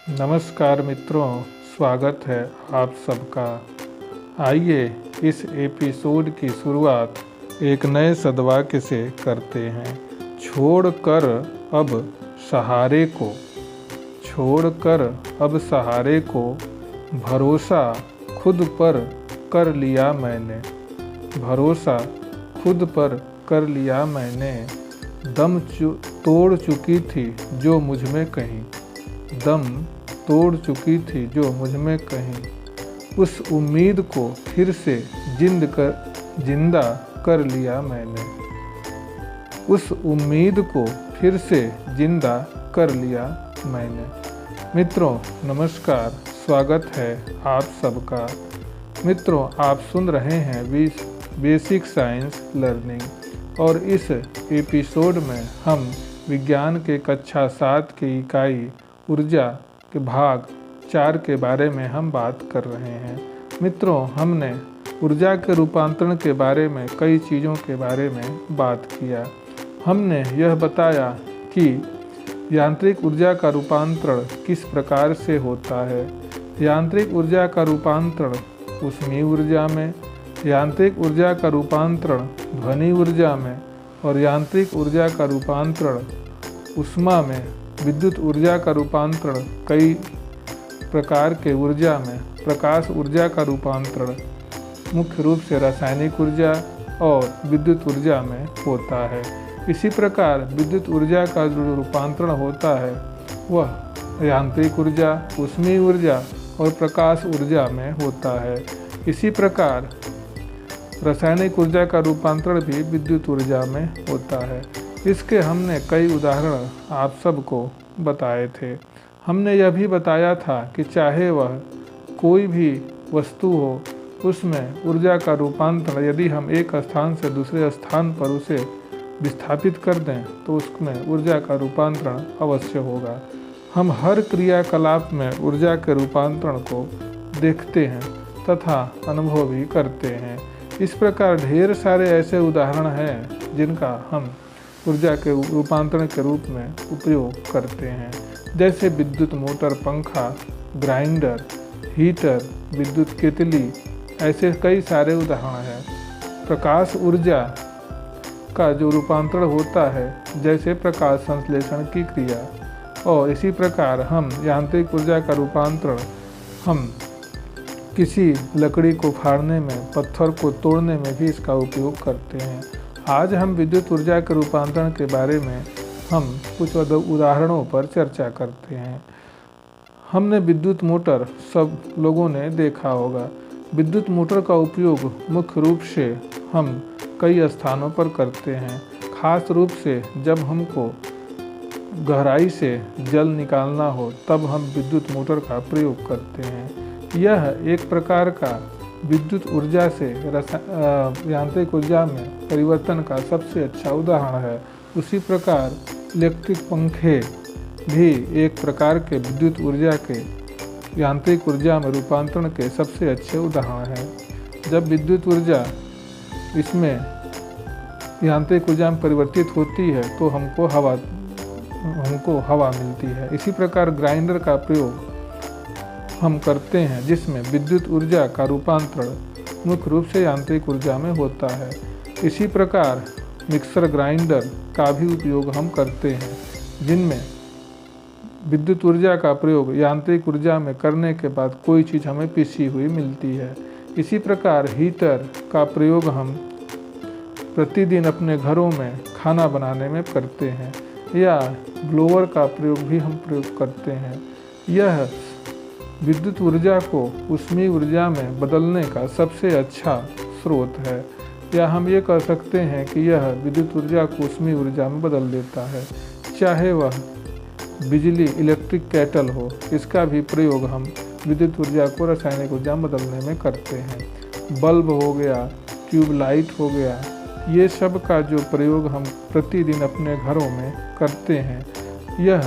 नमस्कार मित्रों, स्वागत है आप सबका। आइए इस एपिसोड की शुरुआत एक नए सदवाक्य से करते हैं। छोड़कर अब सहारे को, छोड़कर अब सहारे को, भरोसा खुद पर कर लिया मैंने, भरोसा खुद पर कर लिया मैंने। दम तोड़ चुकी थी जो मुझ में कहीं, दम तोड़ चुकी थी जो मुझ में कहीं। उस उम्मीद को फिर से जिंदा कर लिया मैंने, उस उम्मीद को फिर से जिंदा कर लिया मैंने। मित्रों नमस्कार, स्वागत है आप सबका। मित्रों आप सुन रहे हैं बेसिक साइंस लर्निंग और इस एपिसोड में हम विज्ञान के कक्षा 7 की इकाई ऊर्जा के भाग 4 के बारे में हम बात कर रहे हैं। मित्रों हमने ऊर्जा के रूपांतरण के बारे में कई चीज़ों के बारे में बात किया। हमने यह बताया कि यांत्रिक ऊर्जा का रूपांतरण किस प्रकार से होता है। यांत्रिक ऊर्जा का रूपांतरण ऊष्मीय ऊर्जा में, यांत्रिक ऊर्जा का रूपांतरण ध्वनि ऊर्जा में और यांत्रिक ऊर्जा का रूपांतरण ऊष्मा में, विद्युत ऊर्जा का रूपांतरण कई प्रकार के ऊर्जा में, प्रकाश ऊर्जा का रूपांतरण मुख्य रूप से रासायनिक ऊर्जा और विद्युत ऊर्जा में होता है। इसी प्रकार विद्युत ऊर्जा का जो रूपांतरण होता है वह यांत्रिक ऊर्जा, ऊष्मीय ऊर्जा और प्रकाश ऊर्जा में होता है। इसी प्रकार रासायनिक ऊर्जा का रूपांतरण भी विद्युत ऊर्जा में होता है। इसके हमने कई उदाहरण आप सबको बताए थे। हमने यह भी बताया था कि चाहे वह कोई भी वस्तु हो, उसमें ऊर्जा का रूपांतरण यदि हम एक स्थान से दूसरे स्थान पर उसे विस्थापित कर दें तो उसमें ऊर्जा का रूपांतरण अवश्य होगा। हम हर क्रियाकलाप में ऊर्जा के रूपांतरण को देखते हैं तथा अनुभव भी करते हैं। इस प्रकार ढेर सारे ऐसे उदाहरण हैं जिनका हम ऊर्जा के रूपांतरण के रूप में उपयोग करते हैं, जैसे विद्युत मोटर, पंखा, ग्राइंडर, हीटर, विद्युत केतली, ऐसे कई सारे उदाहरण हैं। प्रकाश ऊर्जा का जो रूपांतरण होता है जैसे प्रकाश संश्लेषण की क्रिया, और इसी प्रकार हम यांत्रिक ऊर्जा का रूपांतरण हम किसी लकड़ी को फाड़ने में, पत्थर को तोड़ने में भी इसका उपयोग करते हैं। आज हम विद्युत ऊर्जा के रूपांतरण के बारे में हम कुछ उदाहरणों पर चर्चा करते हैं। हमने विद्युत मोटर सब लोगों ने देखा होगा। विद्युत मोटर का उपयोग मुख्य रूप से हम कई स्थानों पर करते हैं, खास रूप से जब हमको गहराई से जल निकालना हो तब हम विद्युत मोटर का प्रयोग करते हैं। यह एक प्रकार का विद्युत ऊर्जा से यांत्रिक ऊर्जा में परिवर्तन का सबसे अच्छा उदाहरण है। उसी प्रकार इलेक्ट्रिक पंखे भी एक प्रकार के विद्युत ऊर्जा के यांत्रिक ऊर्जा में रूपांतरण के सबसे अच्छे उदाहरण हैं। जब विद्युत ऊर्जा इसमें यांत्रिक ऊर्जा में परिवर्तित होती है तो हमको हवा मिलती है। इसी प्रकार ग्राइंडर का प्रयोग हम करते हैं जिसमें विद्युत ऊर्जा का रूपांतरण मुख्य रूप से यांत्रिक ऊर्जा में होता है। इसी प्रकार मिक्सर ग्राइंडर का भी उपयोग हम करते हैं जिनमें विद्युत ऊर्जा का प्रयोग यांत्रिक ऊर्जा में करने के बाद कोई चीज़ हमें पिसी हुई मिलती है। इसी प्रकार हीटर का प्रयोग हम प्रतिदिन अपने घरों में खाना बनाने में करते हैं, या ब्लोअर का प्रयोग भी हम प्रयोग करते हैं। यह विद्युत ऊर्जा को ऊष्मीय ऊर्जा में बदलने का सबसे अच्छा स्रोत है, या हम ये कह सकते हैं कि यह विद्युत ऊर्जा को ऊष्मीय ऊर्जा में बदल देता है। चाहे वह बिजली इलेक्ट्रिक केटल हो, इसका भी प्रयोग हम विद्युत ऊर्जा को रासायनिक ऊर्जा में बदलने में करते हैं। बल्ब हो गया, ट्यूबलाइट हो गया, ये सब का जो प्रयोग हम प्रतिदिन अपने घरों में करते हैं, यह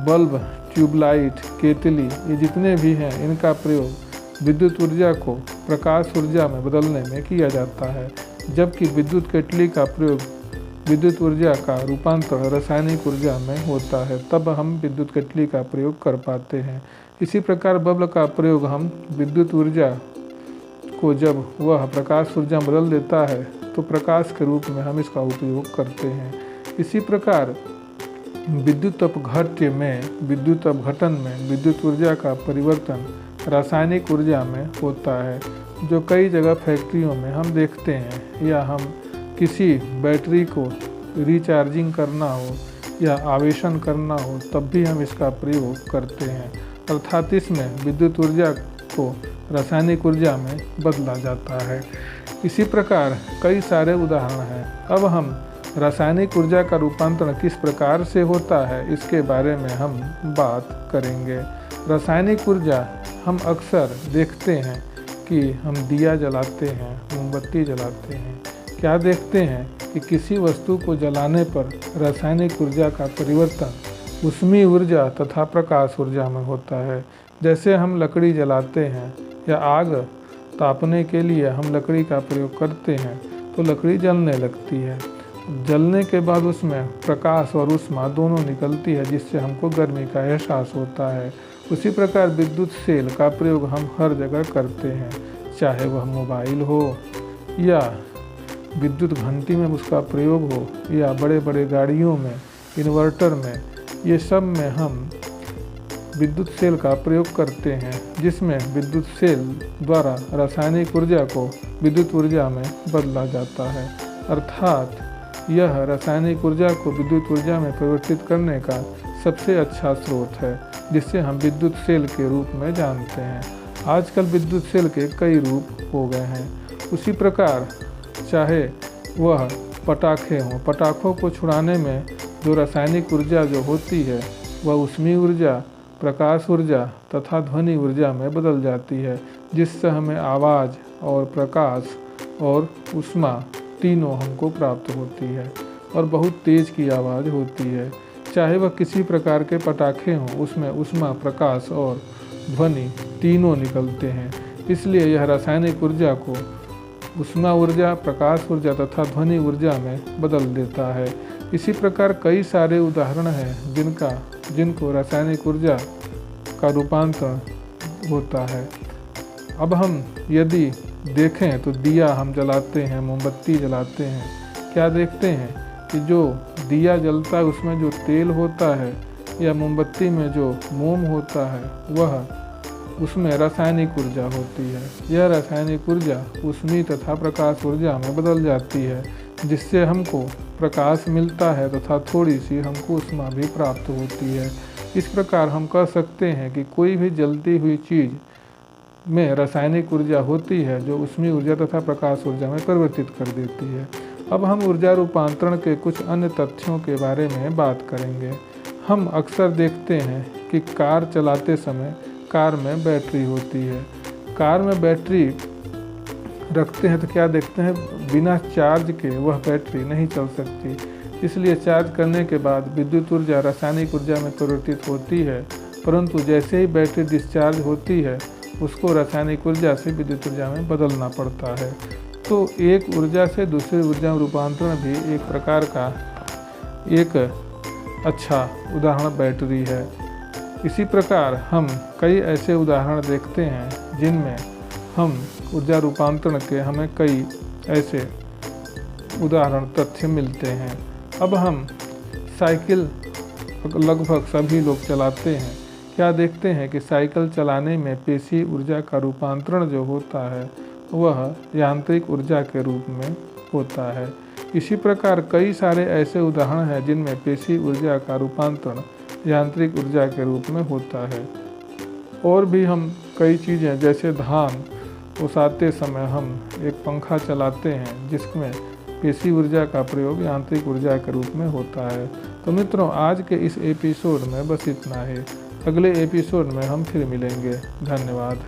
बल्ब, ट्यूबलाइट, केतली, ये जितने भी हैं इनका प्रयोग विद्युत ऊर्जा को प्रकाश ऊर्जा में बदलने में किया जाता है। जबकि विद्युत केतली का प्रयोग विद्युत ऊर्जा का रूपांतरण रासायनिक ऊर्जा में होता है, तब हम विद्युत केतली का प्रयोग कर पाते हैं। इसी प्रकार बल्ब का प्रयोग हम विद्युत ऊर्जा को जब वह प्रकाश ऊर्जा बदल देता है तो प्रकाश के रूप में हम इसका उपयोग करते हैं। इसी प्रकार विद्युत अपघट्य में, विद्युत अपघटन में विद्युत ऊर्जा का परिवर्तन रासायनिक ऊर्जा में होता है, जो कई जगह फैक्ट्रियों में हम देखते हैं। या हम किसी बैटरी को रिचार्जिंग करना हो या आवेशन करना हो तब भी हम इसका प्रयोग करते हैं, अर्थात इसमें विद्युत ऊर्जा को रासायनिक ऊर्जा में बदला जाता है। इसी प्रकार कई सारे उदाहरण हैं। अब हम रासायनिक ऊर्जा का रूपांतरण किस प्रकार से होता है इसके बारे में हम बात करेंगे। रासायनिक ऊर्जा हम अक्सर देखते हैं कि हम दिया जलाते हैं, मोमबत्ती जलाते हैं। क्या देखते हैं कि किसी वस्तु को जलाने पर रासायनिक ऊर्जा का परिवर्तन ऊष्मीय ऊर्जा तथा प्रकाश ऊर्जा में होता है। जैसे हम लकड़ी जलाते हैं या आग तापने के लिए हम लकड़ी का प्रयोग करते हैं तो लकड़ी जलने लगती है। जलने के बाद उसमें प्रकाश और ऊष्मा दोनों निकलती है, जिससे हमको गर्मी का एहसास होता है। उसी प्रकार विद्युत सेल का प्रयोग हम हर जगह करते हैं, चाहे वह मोबाइल हो या विद्युत घंटी में उसका प्रयोग हो या बड़े बड़े गाड़ियों में, इन्वर्टर में, ये सब में हम विद्युत सेल का प्रयोग करते हैं, जिसमें विद्युत सेल द्वारा रासायनिक ऊर्जा को विद्युत ऊर्जा में बदला जाता है। अर्थात यह रासायनिक ऊर्जा को विद्युत ऊर्जा में परिवर्तित करने का सबसे अच्छा स्रोत है, जिससे हम विद्युत सेल के रूप में जानते हैं। आजकल विद्युत सेल के कई रूप हो गए हैं। उसी प्रकार चाहे वह पटाखे हों, पटाखों को छुड़ाने में जो रासायनिक ऊर्जा जो होती है वह ऊष्मीय ऊर्जा, प्रकाश ऊर्जा तथा ध्वनि ऊर्जा में बदल जाती है, जिससे हमें आवाज़ और प्रकाश और ऊष्मा तीनों हमको प्राप्त होती है और बहुत तेज़ की आवाज़ होती है। चाहे वह किसी प्रकार के पटाखे हों, उसमें ऊष्मा, प्रकाश और ध्वनि तीनों निकलते हैं। इसलिए यह रासायनिक ऊर्जा को ऊष्मा ऊर्जा, प्रकाश ऊर्जा तथा ध्वनि ऊर्जा में बदल देता है। इसी प्रकार कई सारे उदाहरण हैं जिनको रासायनिक ऊर्जा का रूपांतरण होता है। अब हम यदि देखें तो दिया हम जलाते हैं, मोमबत्ती जलाते हैं। क्या देखते हैं कि जो दिया जलता है उसमें जो तेल होता है या मोमबत्ती में जो मोम होता है वह उसमें रासायनिक ऊर्जा होती है। यह रासायनिक ऊर्जा ऊष्मीय तथा प्रकाश ऊर्जा में बदल जाती है, जिससे हमको प्रकाश मिलता है तथा थोड़ी सी हमको ऊष्मा भी प्राप्त होती है। इस प्रकार हम कह सकते हैं कि कोई भी जलती हुई चीज़ में रासायनिक ऊर्जा होती है जो ऊष्मीय ऊर्जा तथा प्रकाश ऊर्जा में परिवर्तित कर देती है। अब हम ऊर्जा रूपांतरण के कुछ अन्य तथ्यों के बारे में बात करेंगे। हम अक्सर देखते हैं कि कार चलाते समय कार में बैटरी होती है। कार में बैटरी रखते हैं तो क्या देखते हैं, बिना चार्ज के वह बैटरी नहीं चल सकती। इसलिए चार्ज करने के बाद विद्युत ऊर्जा रासायनिक ऊर्जा में परिवर्तित होती है, परंतु जैसे ही बैटरी डिस्चार्ज होती है उसको रासायनिक ऊर्जा से विद्युत ऊर्जा में बदलना पड़ता है। तो एक ऊर्जा से दूसरी ऊर्जा में रूपांतरण भी एक प्रकार का एक अच्छा उदाहरण बैटरी है। इसी प्रकार हम कई ऐसे उदाहरण देखते हैं जिनमें हम ऊर्जा रूपांतरण के हमें कई ऐसे उदाहरण तथ्य मिलते हैं। अब हम साइकिल लगभग सभी लोग चलाते हैं। क्या देखते हैं कि साइकिल चलाने में पेशीय ऊर्जा का रूपांतरण जो होता है वह यांत्रिक ऊर्जा के रूप में होता है। इसी प्रकार कई सारे ऐसे उदाहरण हैं जिनमें पेशीय ऊर्जा का रूपांतरण यांत्रिक ऊर्जा के रूप में होता है। और भी हम कई चीज़ें, जैसे धान ओसाते समय हम एक पंखा चलाते हैं जिसमें पेशीय ऊर्जा का प्रयोग यांत्रिक ऊर्जा के रूप में होता है। तो मित्रों, आज के इस एपिसोड में बस इतना ही। अगले एपिसोड में हम फिर मिलेंगे। धन्यवाद।